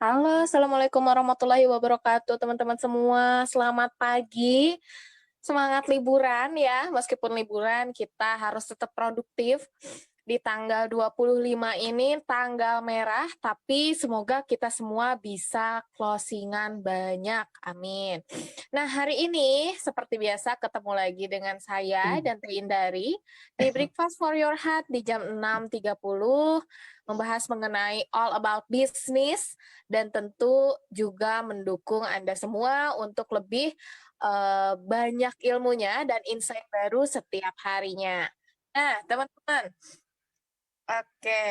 Halo, Assalamualaikum warahmatullahi wabarakatuh, teman-teman semua. Selamat pagi. Semangat liburan ya, meskipun liburan kita harus tetap produktif. Di tanggal 25 ini tanggal merah, tapi semoga kita semua bisa closingan banyak. Amin. Nah, hari ini seperti biasa ketemu lagi dengan saya Mmm, dan Teh Indari di Breakfast for Your Heart di jam 6.30 membahas mengenai all about business dan tentu juga mendukung Anda semua untuk lebih banyak ilmunya dan insight baru setiap harinya. Nah, teman-teman, oke,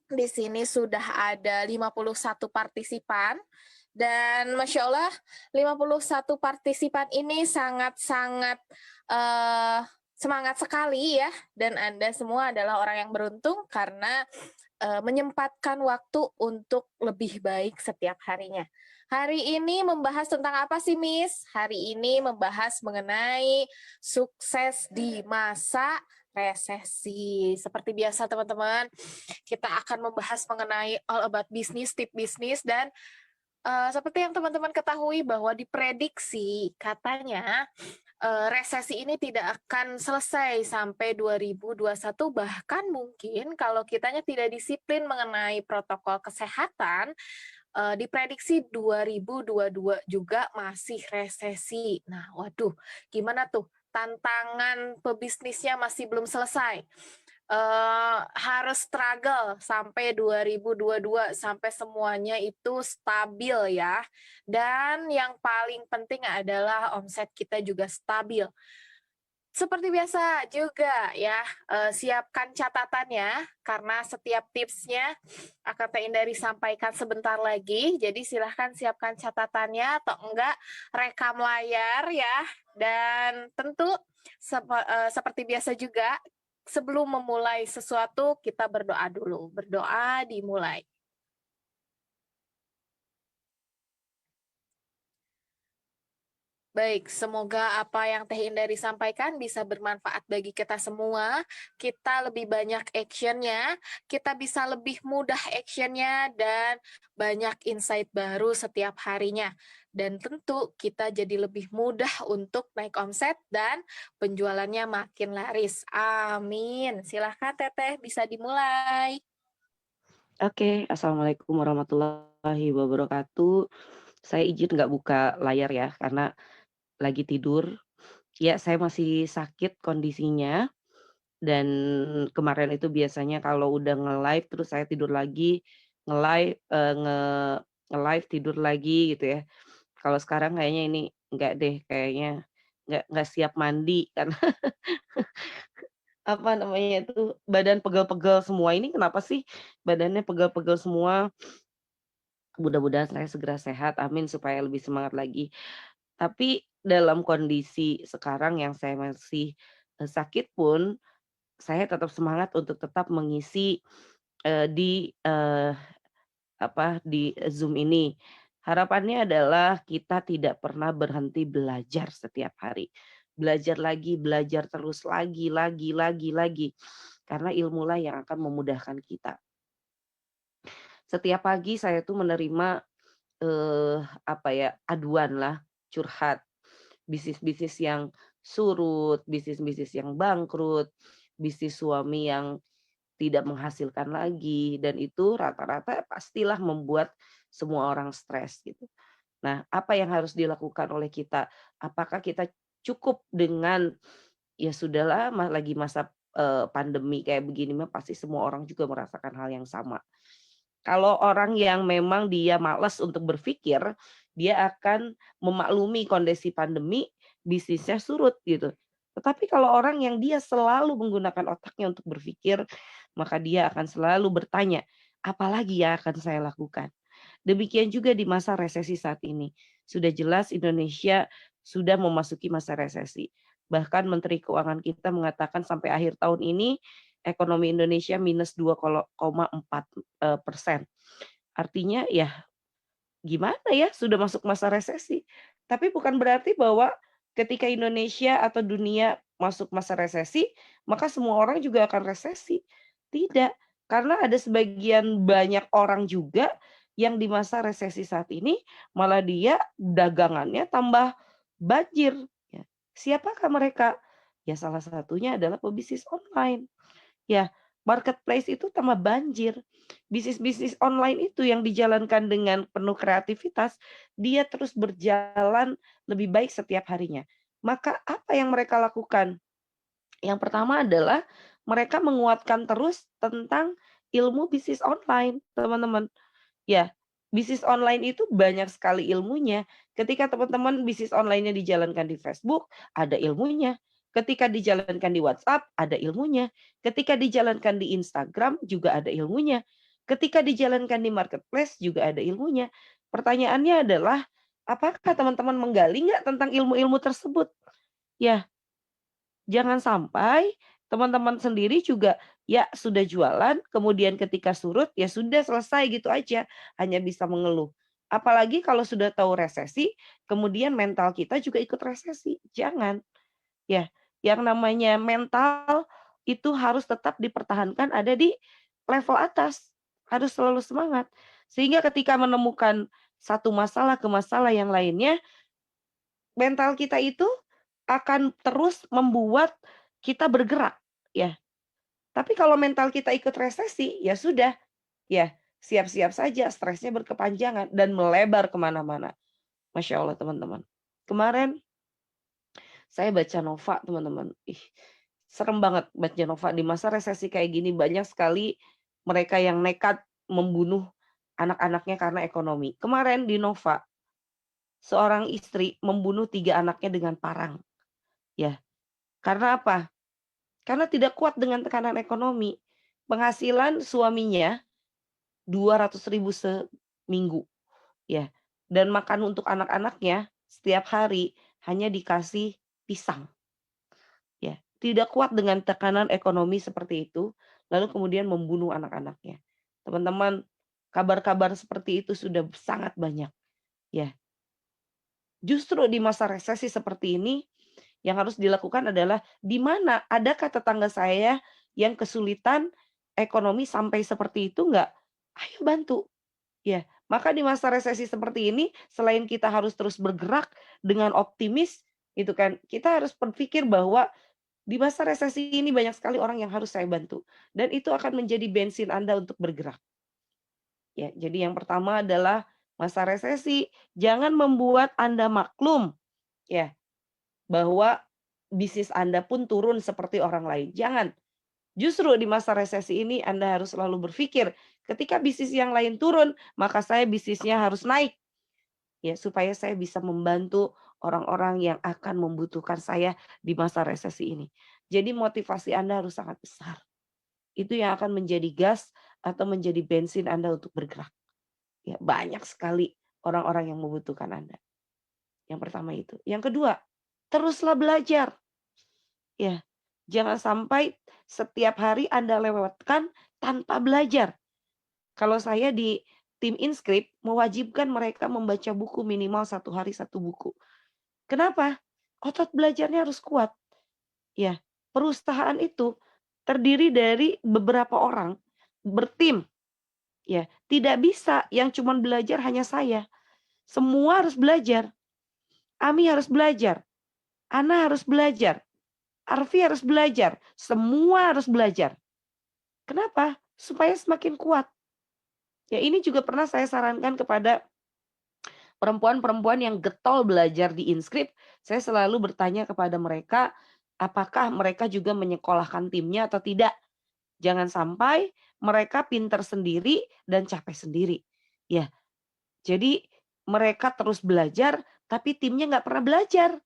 di sini sudah ada 51 partisipan dan Masya Allah 51 partisipan ini sangat-sangat eh, semangat sekali ya, dan Anda semua adalah orang yang beruntung karena menyempatkan waktu untuk lebih baik setiap harinya. Hari ini membahas tentang apa sih, Miss? Hari ini membahas mengenai sukses di masa resesi. Seperti biasa, teman-teman, kita akan membahas mengenai all about business, tip bisnis, dan seperti yang teman-teman ketahui bahwa diprediksi katanya resesi ini tidak akan selesai sampai 2021, bahkan mungkin kalau kitanya tidak disiplin mengenai protokol kesehatan, diprediksi 2022 juga masih resesi. Nah, waduh, gimana tuh? Tantangan pebisnisnya masih belum selesai. Harus struggle sampai 2022 sampai semuanya itu stabil ya. Dan yang paling penting adalah omset kita juga stabil. Seperti biasa juga ya, siapkan catatannya karena setiap tipsnya akan Teh Indari sampaikan sebentar lagi. Jadi silahkan siapkan catatannya atau enggak rekam layar ya. Dan tentu seperti biasa juga sebelum memulai sesuatu kita berdoa dulu. Berdoa dimulai. Baik, semoga apa yang Teh Indari sampaikan bisa bermanfaat bagi kita semua. Kita lebih banyak actionnya, kita bisa lebih mudah actionnya, dan banyak insight baru setiap harinya. Dan tentu kita jadi lebih mudah untuk naik omset dan penjualannya makin laris. Amin. Silahkan Teteh, bisa dimulai. oke. Assalamualaikum warahmatullahi wabarakatuh. Saya izin nggak buka layar ya, karena lagi tidur. Ya, saya masih sakit kondisinya, dan kemarin itu biasanya kalau udah nge-live terus saya tidur lagi, nge-live, nge-live tidur lagi gitu ya. Kalau sekarang kayaknya ini enggak deh, kayaknya nggak siap mandi karena apa namanya itu, badan pegel-pegel semua. Ini kenapa sih badannya pegel-pegel semua? Mudah-mudahan saya segera sehat, amin, supaya lebih semangat lagi. Tapi dalam kondisi sekarang yang saya masih, sakit pun, saya tetap semangat untuk tetap mengisi, di, di Zoom ini. Harapannya adalah kita tidak pernah berhenti belajar setiap hari. Belajar lagi, belajar terus, lagi, karena ilmulah yang akan memudahkan kita. Setiap pagi saya tuh menerima aduan lah, curhat, bisnis-bisnis yang surut, bisnis-bisnis yang bangkrut, bisnis suami yang tidak menghasilkan lagi, dan itu rata-rata pastilah membuat semua orang stres gitu. Nah, apa yang harus dilakukan oleh kita? Apakah kita cukup dengan, ya sudahlah lagi masa, pandemi kayak begini mah pasti semua orang juga merasakan hal yang sama. Kalau orang yang memang dia malas untuk berpikir, dia akan memaklumi kondisi pandemi, bisnisnya surut gitu. Tetapi kalau orang yang dia selalu menggunakan otaknya untuk berpikir, maka dia akan selalu bertanya, "Apalagi yang akan saya lakukan?" Demikian juga di masa resesi saat ini. Sudah jelas Indonesia sudah memasuki masa resesi. Bahkan Menteri Keuangan kita mengatakan sampai akhir tahun ini ekonomi Indonesia minus 2,4 persen. Artinya ya gimana ya, sudah masuk masa resesi. Tapi bukan berarti bahwa ketika Indonesia atau dunia masuk masa resesi, maka semua orang juga akan resesi. Tidak, karena ada sebagian banyak orang juga yang di masa resesi saat ini malah dia dagangannya tambah banjir, ya. Siapakah mereka? Ya salah satunya adalah pebisnis online. Ya, marketplace itu tambah banjir. Bisnis-bisnis online itu yang dijalankan dengan penuh kreativitas, dia terus berjalan lebih baik setiap harinya. Maka apa yang mereka lakukan? Yang pertama adalah mereka menguatkan terus tentang ilmu bisnis online, teman-teman. Ya, bisnis online itu banyak sekali ilmunya. Ketika teman-teman bisnis online-nya dijalankan di Facebook, ada ilmunya. Ketika dijalankan di WhatsApp, ada ilmunya. Ketika dijalankan di Instagram, juga ada ilmunya. Ketika dijalankan di marketplace, juga ada ilmunya. Pertanyaannya adalah, apakah teman-teman menggali nggak tentang ilmu-ilmu tersebut? Ya, jangan sampai teman-teman sendiri juga ya sudah jualan, kemudian ketika surut ya sudah selesai gitu aja, hanya bisa mengeluh. Apalagi kalau sudah tahu resesi, kemudian mental kita juga ikut resesi. Jangan. Ya, yang namanya mental itu harus tetap dipertahankan ada di level atas. Harus selalu semangat. Sehingga ketika menemukan satu masalah ke masalah yang lainnya, mental kita itu akan terus membuat kita bergerak, ya. Tapi kalau mental kita ikut resesi, ya sudah, ya siap-siap saja stresnya berkepanjangan dan melebar kemana mana. Masya Allah teman-teman. Kemarin saya baca Nova teman-teman. Ih, serem banget baca Nova di masa resesi kayak gini banyak sekali mereka yang nekat membunuh anak-anaknya karena ekonomi. Kemarin di Nova, seorang istri membunuh 3 anaknya dengan parang. Ya, karena apa? Karena tidak kuat dengan tekanan ekonomi. Penghasilan suaminya 200.000 seminggu, ya. Dan makan untuk anak-anaknya setiap hari hanya dikasih pisang, ya. Tidak kuat dengan tekanan ekonomi seperti itu, lalu kemudian membunuh anak-anaknya. Teman-teman, kabar-kabar seperti itu sudah sangat banyak, ya. Justru di masa resesi seperti ini, yang harus dilakukan adalah, di mana adakah tetangga saya yang kesulitan ekonomi sampai seperti itu enggak? Ayo bantu, ya. Maka di masa resesi seperti ini, selain kita harus terus bergerak dengan optimis, gitu kan, kita harus berpikir bahwa di masa resesi ini banyak sekali orang yang harus saya bantu, dan itu akan menjadi bensin Anda untuk bergerak. Ya, jadi yang pertama adalah masa resesi, jangan membuat Anda maklum, ya. Bahwa bisnis Anda pun turun seperti orang lain, jangan. Justru di masa resesi ini Anda harus selalu berpikir, ketika bisnis yang lain turun, maka saya bisnisnya harus naik, ya supaya saya bisa membantu orang-orang yang akan membutuhkan saya di masa resesi ini. Jadi motivasi Anda harus sangat besar. Itu yang akan menjadi gas atau menjadi bensin Anda untuk bergerak. Ya, banyak sekali orang-orang yang membutuhkan Anda. Yang pertama itu. Yang kedua, teruslah belajar. Ya, jangan sampai setiap hari Anda lewatkan tanpa belajar. Kalau saya di tim Inscript mewajibkan mereka membaca buku minimal 1 hari 1 buku. Kenapa? Otot belajarnya harus kuat. Ya, perusahaan itu terdiri dari beberapa orang bertim. Ya, tidak bisa yang cuman belajar hanya saya. Semua harus belajar. Ami harus belajar. Ana harus belajar. Arfi harus belajar. Semua harus belajar. Kenapa? Supaya semakin kuat. Ya, ini juga pernah saya sarankan kepada perempuan-perempuan yang getol belajar di Inscript. Saya selalu bertanya kepada mereka, apakah mereka juga menyekolahkan timnya atau tidak. Jangan sampai mereka pinter sendiri dan capek sendiri. Ya, jadi mereka terus belajar, tapi timnya nggak pernah belajar.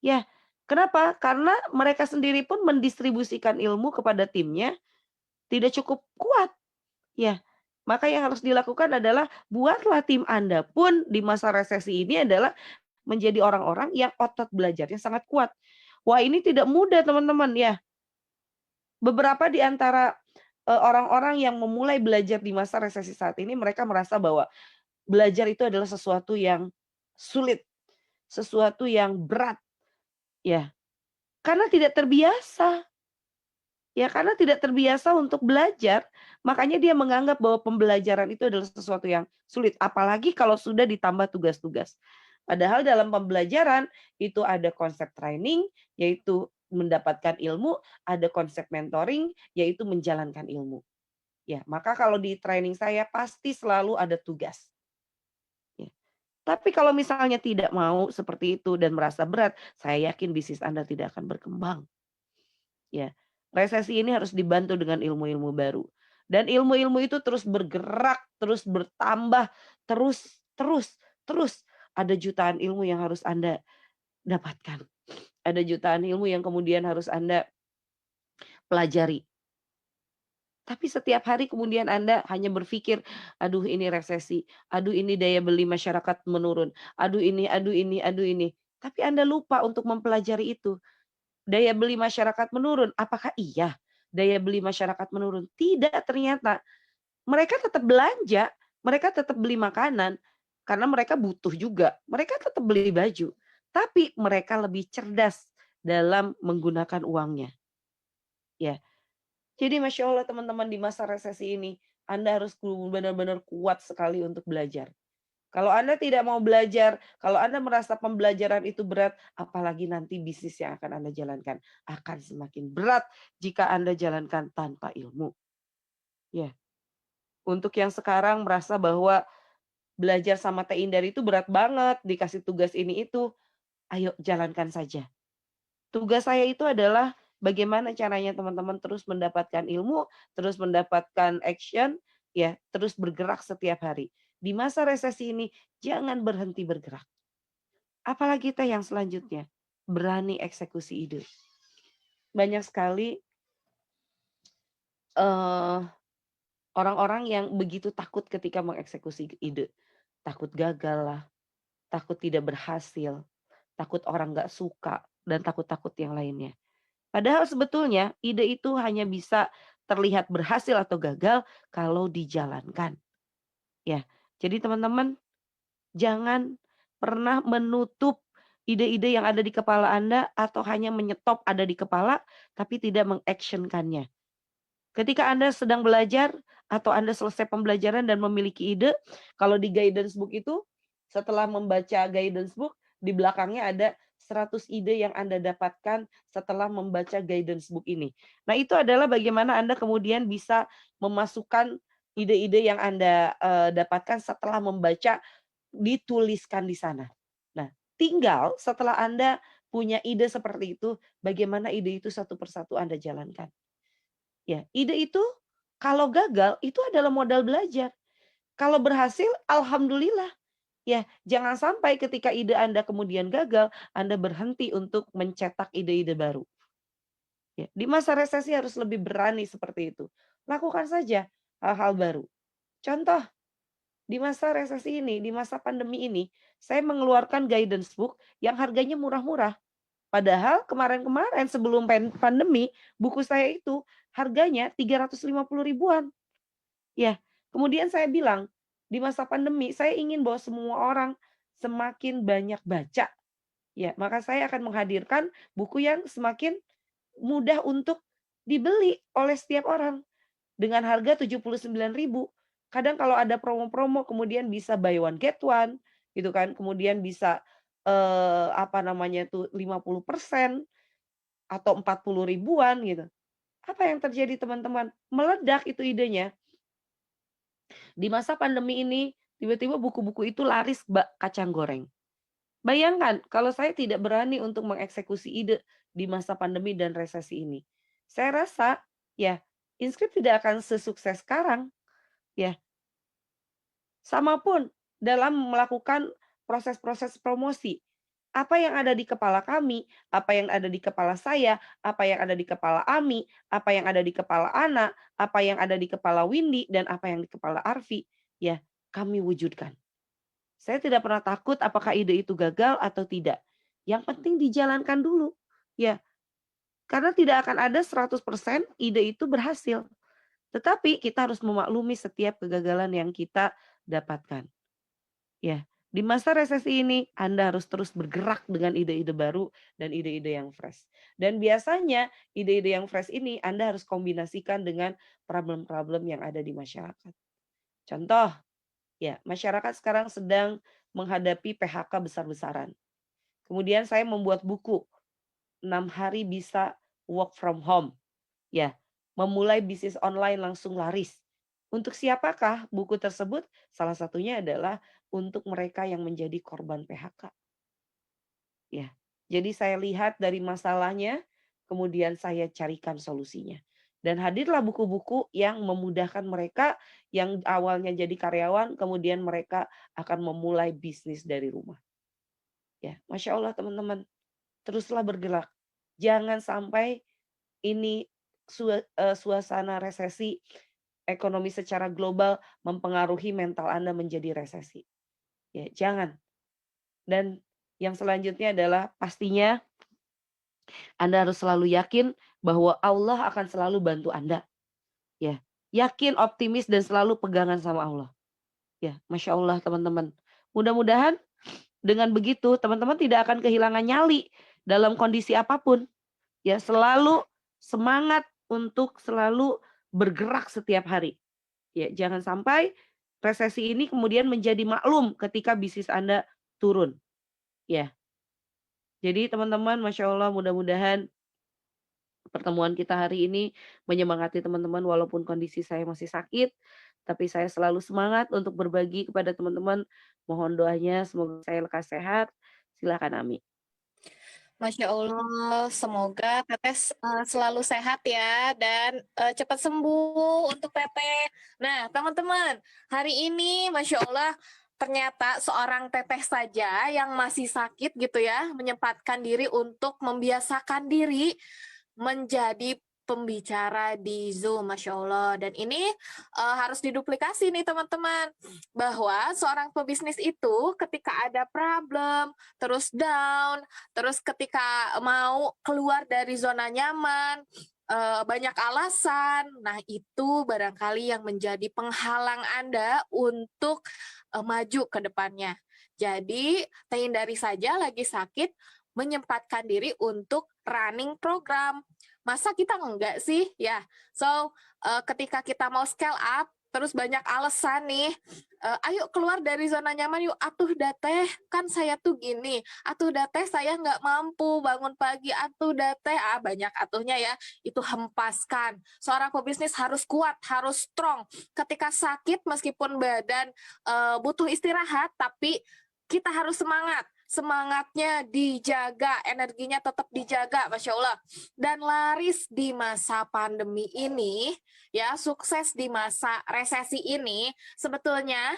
Ya, kenapa? Karena mereka sendiri pun mendistribusikan ilmu kepada timnya tidak cukup kuat. Ya, maka yang harus dilakukan adalah buatlah tim Anda pun di masa resesi ini adalah menjadi orang-orang yang otot belajarnya sangat kuat. Wah, ini tidak mudah teman-teman ya. Beberapa di antara orang-orang yang memulai belajar di masa resesi saat ini mereka merasa bahwa belajar itu adalah sesuatu yang sulit, sesuatu yang berat, ya. Karena tidak terbiasa. Ya karena tidak terbiasa untuk belajar, makanya dia menganggap bahwa pembelajaran itu adalah sesuatu yang sulit, apalagi kalau sudah ditambah tugas-tugas. Padahal dalam pembelajaran itu ada konsep training, yaitu mendapatkan ilmu, ada konsep mentoring, yaitu menjalankan ilmu. Ya, maka kalau di training saya pasti selalu ada tugas. Ya. Tapi kalau misalnya tidak mau seperti itu dan merasa berat, saya yakin bisnis Anda tidak akan berkembang. Ya, resesi ini harus dibantu dengan ilmu-ilmu baru. Dan ilmu-ilmu itu terus bergerak, terus bertambah, terus terus terus. Ada jutaan ilmu yang harus Anda dapatkan. Ada jutaan ilmu yang kemudian harus Anda pelajari. Tapi setiap hari kemudian Anda hanya berpikir, "Aduh ini resesi, aduh ini daya beli masyarakat menurun, aduh ini aduh ini aduh ini." Tapi Anda lupa untuk mempelajari itu. Daya beli masyarakat menurun, apakah iya daya beli masyarakat menurun? Tidak ternyata. Mereka tetap belanja, mereka tetap beli makanan, karena mereka butuh juga, mereka tetap beli baju. Tapi mereka lebih cerdas dalam menggunakan uangnya, ya. Jadi Masya Allah teman-teman di masa resesi ini, Anda harus benar-benar kuat sekali untuk belajar. Kalau Anda tidak mau belajar, kalau Anda merasa pembelajaran itu berat, apalagi nanti bisnis yang akan Anda jalankan akan semakin berat jika Anda jalankan tanpa ilmu. Ya, untuk yang sekarang merasa bahwa belajar sama Teh Indar itu berat banget, dikasih tugas ini itu, ayo jalankan saja. Tugas saya itu adalah bagaimana caranya teman-teman terus mendapatkan ilmu, terus mendapatkan action, ya, terus bergerak setiap hari. Di masa resesi ini jangan berhenti bergerak. Apalagi teh yang selanjutnya, berani eksekusi ide. Banyak sekali, eee, orang-orang yang begitu takut ketika mengeksekusi ide. Takut gagal lah, takut tidak berhasil, takut orang nggak suka, dan takut-takut yang lainnya. Padahal sebetulnya ide itu hanya bisa terlihat berhasil atau gagal kalau dijalankan, ya. Jadi teman-teman jangan pernah menutup ide-ide yang ada di kepala Anda atau hanya menyetop ada di kepala tapi tidak mengaction-kannya. Ketika Anda sedang belajar atau Anda selesai pembelajaran dan memiliki ide, kalau di guidance book itu setelah membaca guidance book di belakangnya ada 100 ide yang Anda dapatkan setelah membaca guidance book ini. Nah, itu adalah bagaimana Anda kemudian bisa memasukkan ide-ide yang Anda dapatkan setelah membaca dituliskan di sana. Nah, tinggal setelah Anda punya ide seperti itu, bagaimana ide itu satu persatu Anda jalankan. Ya, ide itu kalau gagal itu adalah modal belajar. Kalau berhasil alhamdulillah. Ya, jangan sampai ketika ide Anda kemudian gagal, Anda berhenti untuk mencetak ide-ide baru. Ya, di masa resesi harus lebih berani seperti itu. Lakukan saja hal-hal baru. Contoh, di masa resesi ini, di masa pandemi ini, saya mengeluarkan guidance book yang harganya murah-murah. Padahal kemarin-kemarin sebelum pandemi, buku saya itu harganya 350 ribuan. Ya, kemudian saya bilang, di masa pandemi saya ingin bahwa semua orang semakin banyak baca. Ya, maka saya akan menghadirkan buku yang semakin mudah untuk dibeli oleh setiap orang dengan harga 79 ribu. Kadang kalau ada promo-promo kemudian bisa buy one get one gitu kan, kemudian bisa, apa namanya tuh 50% atau 40 ribuan gitu. Apa yang terjadi teman-teman? Meledak itu idenya. Di masa pandemi ini tiba-tiba buku-buku itu laris bak kacang goreng. Bayangkan kalau saya tidak berani untuk mengeksekusi ide di masa pandemi dan resesi ini. Saya rasa ya Inscript tidak akan sesukses sekarang ya. Sama pun dalam melakukan proses-proses promosi. Apa yang ada di kepala kami, apa yang ada di kepala saya, apa yang ada di kepala Ami, apa yang ada di kepala Ana, apa yang ada di kepala Windy, dan apa yang di kepala Arfi, ya kami wujudkan. Saya tidak pernah takut apakah ide itu gagal atau tidak. Yang penting dijalankan dulu. Ya, karena tidak akan ada 100% ide itu berhasil. Tetapi kita harus memaklumi setiap kegagalan yang kita dapatkan. Ya. Di masa resesi ini Anda harus terus bergerak dengan ide-ide baru dan ide-ide yang fresh. Dan biasanya ide-ide yang fresh ini Anda harus kombinasikan dengan problem-problem yang ada di masyarakat. Contoh, ya, masyarakat sekarang sedang menghadapi PHK besar-besaran. Kemudian saya membuat buku, 6 hari bisa work from home. Ya, memulai bisnis online langsung laris. Untuk siapakah buku tersebut? Salah satunya adalah untuk mereka yang menjadi korban PHK. Ya, jadi saya lihat dari masalahnya, kemudian saya carikan solusinya. Dan hadirlah buku-buku yang memudahkan mereka yang awalnya jadi karyawan, kemudian mereka akan memulai bisnis dari rumah. Ya, Masya Allah teman-teman, teruslah bergerak. Jangan sampai ini suasana resesi ekonomi secara global mempengaruhi mental Anda menjadi resesi. Ya, jangan. Dan yang selanjutnya adalah pastinya Anda harus selalu yakin bahwa Allah akan selalu bantu Anda. Ya, yakin, optimis dan selalu pegangan sama Allah. Ya, Masya Allah teman-teman. Mudah-mudahan dengan begitu teman-teman tidak akan kehilangan nyali dalam kondisi apapun. Ya, selalu semangat untuk selalu bergerak setiap hari. Ya, jangan sampai resesi ini kemudian menjadi maklum ketika bisnis Anda turun. Ya, jadi teman-teman, Masya Allah mudah-mudahan pertemuan kita hari ini menyemangati teman-teman walaupun kondisi saya masih sakit, tapi saya selalu semangat untuk berbagi kepada teman-teman. Mohon doanya semoga saya lekas sehat. Silakan Ami. Masya Allah, semoga Teteh selalu sehat ya dan cepat sembuh untuk Teteh. Nah, teman-teman, hari ini Masya Allah ternyata seorang Teteh saja yang masih sakit gitu ya, menyempatkan diri untuk membiasakan diri menjadi pembicara di Zoom, Masya Allah. Dan ini harus diduplikasi nih teman-teman, bahwa seorang pebisnis itu ketika ada problem, terus down, terus ketika mau keluar dari zona nyaman, banyak alasan. Nah, itu barangkali yang menjadi penghalang Anda untuk maju ke depannya. Jadi, hindari saja lagi sakit, menyempatkan diri untuk running program. Masa kita enggak sih? Ya, so ketika kita mau scale up, terus banyak alasan nih, ayo keluar dari zona nyaman yuk, atuh dateh, kan saya tuh gini, atuh dateh saya nggak mampu bangun pagi, atuh dateh, banyak atuhnya ya, itu hempaskan. Seorang pebisnis harus kuat, harus strong. Ketika sakit, meskipun badan butuh istirahat, tapi kita harus semangat. Semangatnya dijaga, energinya tetap dijaga, Masya Allah. Dan laris di masa pandemi ini, ya sukses di masa resesi ini, sebetulnya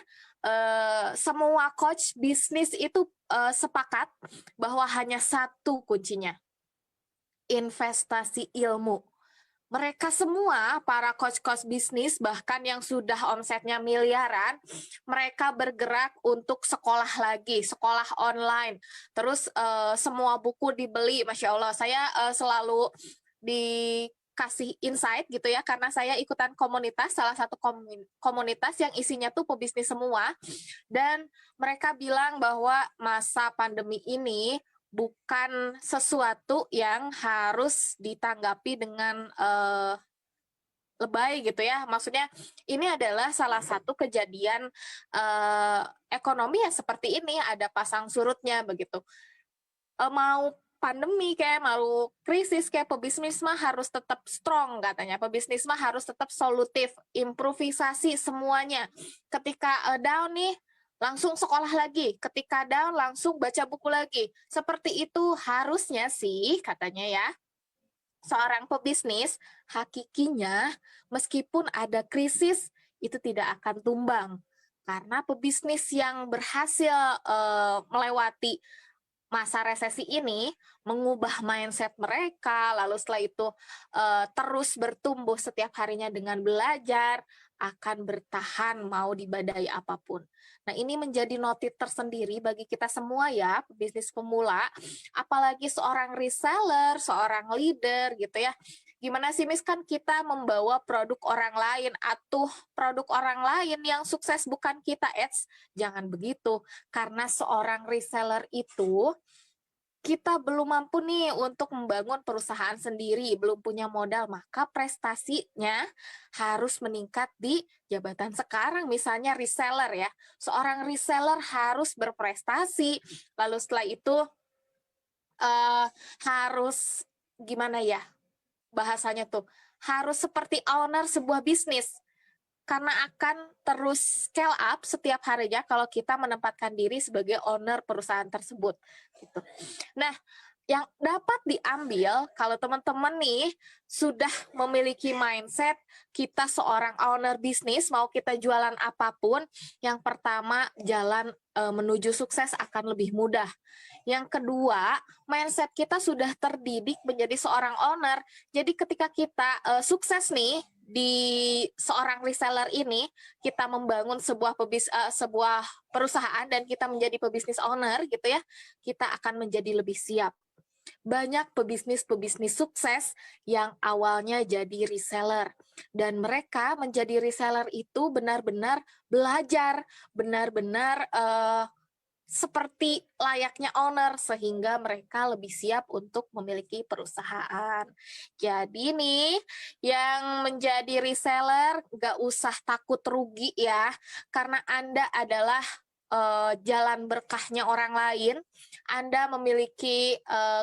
semua coach bisnis itu sepakat bahwa hanya satu kuncinya, investasi ilmu. Mereka semua, para coach-coach bisnis, bahkan yang sudah omsetnya miliaran, mereka bergerak untuk sekolah lagi, sekolah online. Terus semua buku dibeli, Masya Allah. Saya selalu dikasih insight gitu ya, karena saya ikutan komunitas, salah satu komunitas yang isinya tuh pebisnis semua. Dan mereka bilang bahwa masa pandemi ini bukan sesuatu yang harus ditanggapi dengan lebay gitu ya. Maksudnya ini adalah salah satu kejadian ekonomi yang seperti ini, ada pasang surutnya begitu. Mau pandemi kayak mau krisis kayak pebisnis mah harus tetap strong katanya. Pebisnis mah harus tetap solutif, improvisasi semuanya. Ketika down nih langsung sekolah lagi, ketika down langsung baca buku lagi. Seperti itu harusnya sih katanya ya. Seorang pebisnis hakikinya meskipun ada krisis itu tidak akan tumbang. Karena pebisnis yang berhasil melewati masa resesi ini mengubah mindset mereka, lalu setelah itu terus bertumbuh setiap harinya dengan belajar, akan bertahan mau di badai apapun. Nah, ini menjadi notit tersendiri bagi kita semua ya, bisnis pemula, apalagi seorang reseller, seorang leader gitu ya, Gimana sih Miss, kan kita membawa produk orang lain, atuh produk orang lain yang sukses bukan kita. Jangan begitu. Karena seorang reseller itu kita belum mampu nih untuk membangun perusahaan sendiri, belum punya modal, maka prestasinya harus meningkat di jabatan sekarang, misalnya reseller ya. Seorang reseller harus berprestasi, lalu setelah itu eh, harus gimana ya bahasanya tuh, harus seperti owner sebuah bisnis. Karena akan terus scale up setiap harinya kalau kita menempatkan diri sebagai owner perusahaan tersebut. Gitu. Nah, yang dapat diambil kalau teman-teman nih sudah memiliki mindset kita seorang owner bisnis, mau kita jualan apapun, yang pertama jalan menuju sukses akan lebih mudah. Yang kedua, mindset kita sudah terdidik menjadi seorang owner. Jadi ketika kita sukses nih di seorang reseller ini, kita membangun sebuah perusahaan dan kita menjadi pebisnis owner gitu ya, kita akan menjadi lebih siap. Banyak pebisnis-pebisnis sukses yang awalnya jadi reseller dan mereka menjadi reseller itu benar-benar belajar, benar-benar seperti layaknya owner sehingga mereka lebih siap untuk memiliki perusahaan. Jadi nih yang menjadi reseller nggak usah takut rugi ya, karena Anda adalah jalan berkahnya orang lain. Anda memiliki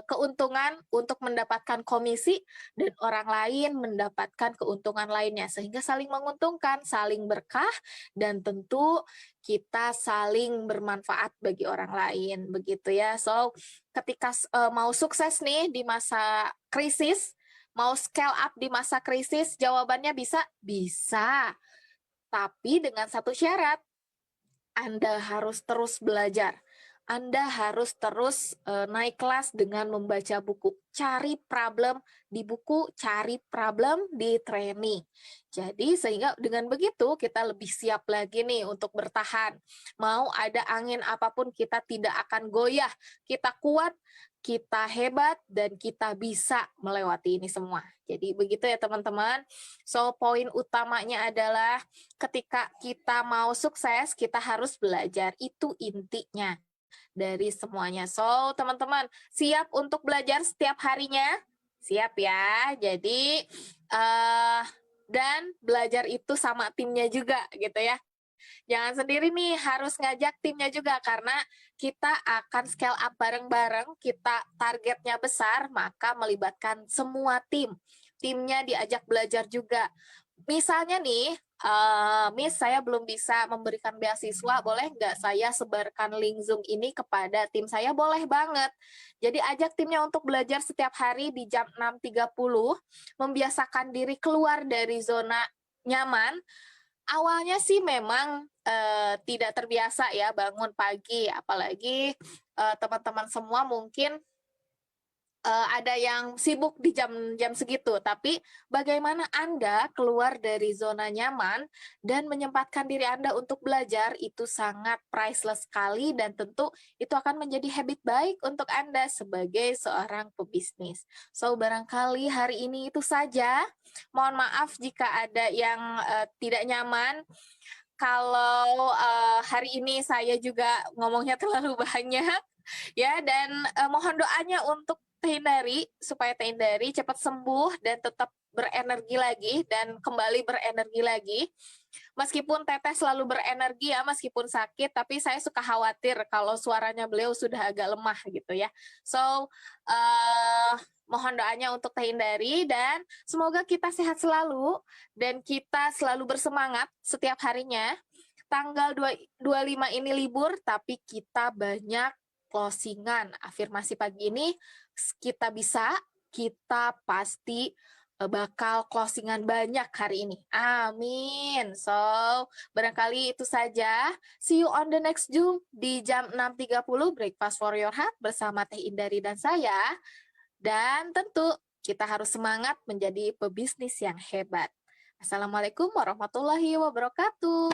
keuntungan untuk mendapatkan komisi dan orang lain mendapatkan keuntungan lainnya sehingga saling menguntungkan, saling berkah, dan tentu kita saling bermanfaat bagi orang lain begitu ya. So, ketika mau sukses nih di masa krisis, mau scale up di masa krisis, jawabannya bisa? Bisa. Tapi dengan satu syarat, Anda harus terus belajar. Anda harus terus naik kelas dengan membaca buku. Cari problem di buku, cari problem di training. Jadi sehingga dengan begitu kita lebih siap lagi nih untuk bertahan. Mau ada angin apapun kita tidak akan goyah. Kita kuat, kita hebat, dan kita bisa melewati ini semua. Jadi begitu ya teman-teman. So poin utamanya adalah ketika kita mau sukses, kita harus belajar. Itu intinya dari semuanya. So, teman-teman, siap untuk belajar setiap harinya? Siap ya. Jadi, dan belajar itu sama timnya juga gitu ya. Jangan sendiri nih, harus ngajak timnya juga karena kita akan scale up bareng-bareng, kita targetnya besar, maka melibatkan semua tim. Timnya diajak belajar juga. Misalnya nih, Miss saya belum bisa memberikan beasiswa, boleh nggak saya sebarkan link Zoom ini kepada tim saya? Boleh banget. Jadi ajak timnya untuk belajar setiap hari di jam 6.30, membiasakan diri keluar dari zona nyaman. Awalnya sih memang tidak terbiasa ya bangun pagi, apalagi teman-teman semua mungkin ada yang sibuk di jam-jam segitu, tapi bagaimana Anda keluar dari zona nyaman dan menyempatkan diri Anda untuk belajar itu sangat priceless sekali dan tentu itu akan menjadi habit baik untuk Anda sebagai seorang pebisnis. So, barangkali hari ini itu saja. Mohon maaf jika ada yang tidak nyaman. Kalau hari ini saya juga ngomongnya terlalu banyak, ya, dan mohon doanya untuk supaya Teh Hindari cepat sembuh dan tetap berenergi lagi dan kembali berenergi lagi. Meskipun Teteh selalu berenergi ya, meskipun sakit, tapi saya suka khawatir kalau suaranya beliau sudah agak lemah gitu ya. So, mohon doanya untuk Teh Hindari dan semoga kita sehat selalu dan kita selalu bersemangat setiap harinya. Tanggal 25 ini libur, tapi kita banyak closingan. Afirmasi pagi ini kita bisa, kita pasti bakal closingan banyak hari ini. Amin. So, barangkali itu saja. See you on the next Zoom di jam 6.30 Breakfast for Your Heart bersama Teh Indari dan saya. Dan tentu kita harus semangat menjadi pebisnis yang hebat. Assalamualaikum warahmatullahi wabarakatuh.